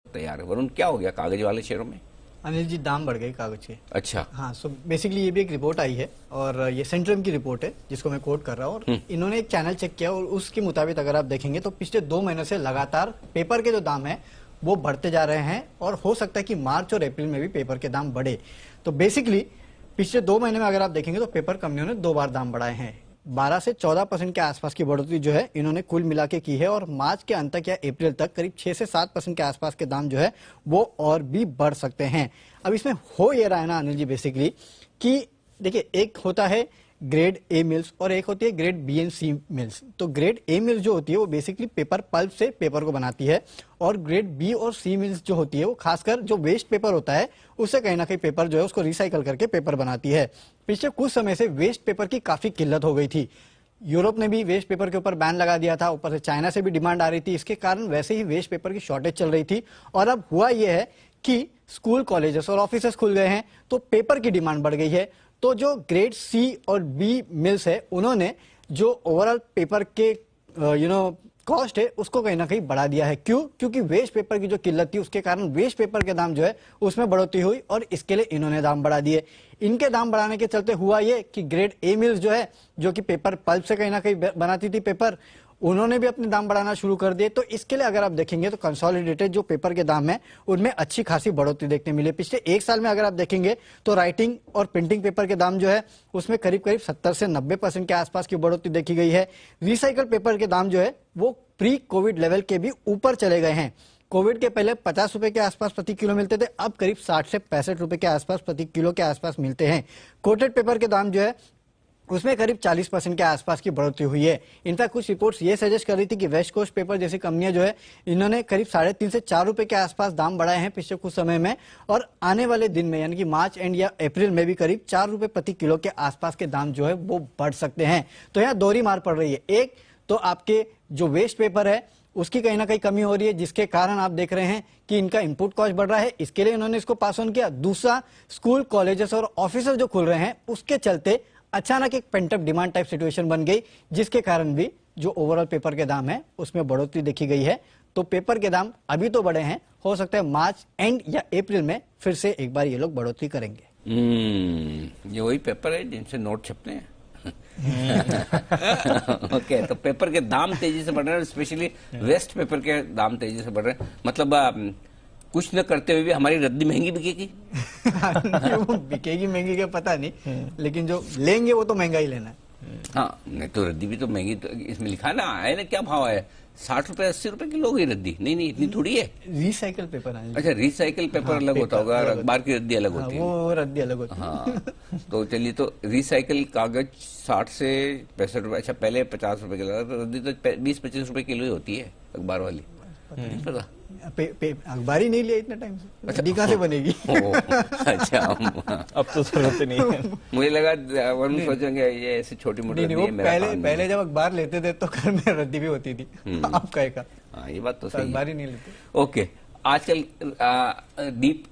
तैयार है। वरुण, क्या हो गया कागज वाले शेयरों में? अनिल जी, दाम बढ़ गए कागज के। अच्छा। हाँ, सो बेसिकली ये भी एक रिपोर्ट आई है और ये सेंट्रम की रिपोर्ट है जिसको मैं कोट कर रहा हूँ, और इन्होंने एक चैनल चेक किया और उसके मुताबिक अगर आप देखेंगे तो पिछले 2 महीनों से लगातार पेपर के जो दाम है वो बढ़ते जा रहे हैं और हो सकता है कि मार्च और अप्रैल में भी पेपर के दाम बढ़े। तो बेसिकली पिछले 2 महीने में अगर आप देखेंगे तो पेपर कंपनियों ने 2 बार दाम बढ़ाए हैं। 12 से 14% के आसपास की बढ़ोतरी जो है इन्होंने कुल मिला के की है और मार्च के अंत तक या अप्रैल तक करीब 6 से 7% के आसपास के दाम जो है वो और भी बढ़ सकते हैं। अब इसमें हो ये रहा है ना अनिल जी बेसिकली कि देखिए, एक होता है ग्रेड ए मिल्स और एक होती है grade B and C mills. तो ग्रेड ए मिल्स जो होती है वो बेसिकली पेपर पल्प से पेपर को बनाती है और ग्रेड बी और सी मिल्स जो होती है वो खासकर जो वेस्ट पेपर होता है उससे कहीं ना कहीं पेपर जो है उसको रिसाइकल करके पेपर बनाती है। पिछले कुछ समय से वेस्ट पेपर की काफी किल्लत हो गई थी। यूरोप ने भी वेस्ट पेपर के ऊपर बैन लगा दिया था, ऊपर से चाइना से भी डिमांड आ रही थी, इसके कारण वैसे ही वेस्ट पेपर की शॉर्टेज चल रही थी। और अब हुआ यह है कि स्कूल, कॉलेजेस और ऑफिसेस खुल गए हैं तो पेपर की डिमांड बढ़ गई है। तो जो ग्रेड सी और बी मिल्स है उन्होंने जो ओवरऑल पेपर के कॉस्ट है उसको कहीं ना कहीं बढ़ा दिया है। क्यों? क्योंकि वेस्ट पेपर की जो किल्लत थी उसके कारण वेस्ट पेपर के दाम जो है उसमें बढ़ोतरी हुई और इसके लिए इन्होंने दाम बढ़ा दिए। इनके दाम बढ़ाने के चलते हुआ ये कि ग्रेड ए मिल्स जो है, जो कि पेपर पल्प से कहीं ना कहीं बनाती थी पेपर, उन्होंने भी अपने दाम बढ़ाना शुरू कर दिए। तो इसके लिए अगर आप देखेंगे तो कंसोलिडेटेड जो पेपर के दाम है उनमें अच्छी खासी बढ़ोतरी देखने मिली। पिछले 1 साल में अगर आप देखेंगे तो राइटिंग और प्रिंटिंग पेपर के दाम जो है उसमें करीब करीब 70 से 90% के आसपास की बढ़ोतरी देखी गई है। रिसाइकल पेपर के दाम जो है वो प्री कोविड लेवल के भी ऊपर चले गए हैं। कोविड के पहले 50 रुपए के आसपास प्रति किलो मिलते थे, अब करीब 60 से 65 रुपए के आसपास प्रति किलो के आसपास मिलते हैं। कोटेड पेपर के दाम जो है उसमें करीब 40% के आसपास की बढ़ोतरी हुई है। इनफैक्ट कुछ रिपोर्ट्स ये सजेस्ट कर रही थी कि वेस्ट कोस्ट पेपर जैसी कंपनियां जो है इन्होंने करीब 3.5 से 4 रुपए के आसपास दाम बढ़ाए हैं पिछले कुछ समय में, और आने वाले दिन में यानी कि मार्च एंड या अप्रैल में भी करीब 4 रुपए प्रति किलो के आसपास के दाम जो है वो बढ़ सकते हैं। तो यहाँ दोहरी मार पड़ रही है। एक तो आपके जो वेस्ट पेपर है उसकी कहीं ना कहीं कमी हो रही है जिसके कारण आप देख रहे हैं कि इनका इनपुट कॉस्ट बढ़ रहा है, इसके लिए इन्होंने इसको पास ऑन किया। दूसरा, स्कूल, कॉलेजेस और ऑफिस जो खुल रहे हैं उसके चलते अचानक एक पेंटअप डिमांड टाइप सिचुएशन बन गई जिसके कारण भी जो ओवरऑल पेपर के दाम है उसमें बढ़ोतरी देखी गई है। तो पेपर के दाम अभी तो बढ़े हैं, हो सकता है मार्च एंड या अप्रैल में फिर से एक बार ये लोग बढ़ोतरी करेंगे। ये वही पेपर है जिनसे नोट छपते हैं। ओके, तो पेपर के दाम तेजी से बढ़ रहे हैं, स्पेशली वेस्ट पेपर के दाम तेजी से बढ़ रहे हैं। मतलब कुछ न करते हुए भी हमारी रद्दी महंगी बिकेगी। वो बिकेगी महंगी क्या पता नहीं, लेकिन जो लेंगे वो तो महंगा ही लेना है। हाँ, नहीं तो रद्दी भी तो महंगी, तो इसमें लिखा ना है ना, क्या भाव है? 60 रुपए 80 रुपए किलो की रद्दी? नहीं, इतनी थोड़ी है। रिसाइकल पेपर है। अच्छा, रिसाइकल पेपर अलग होता होगा, अखबार की रद्दी अलग होती है। वो रद्दी अलग होती है। हाँ, तो चलिए, तो रिसाइकल कागज 60 से 65 रुपए। अच्छा, पहले 50 रुपए किलो, तो रद्दी तो 20-25 रुपए किलो ही होती है अखबार वाली। नहीं पता, अखबार ही नहीं लिया इतने टाइम से। रद्दी कहाँ से बनेगी? अच्छा, अब तो जरूरत नहीं है। मुझे लगा वरुण सोचेंगे ये ऐसी छोटी मोटी रद्दी है, मेरा काम नहीं। पहले जब अखबार लेते थे तो घर में रद्दी भी होती थी। अब कहेगा हाँ, ये बात तो सही है। अखबार ही नहीं लेते। ओके, आजकल डीप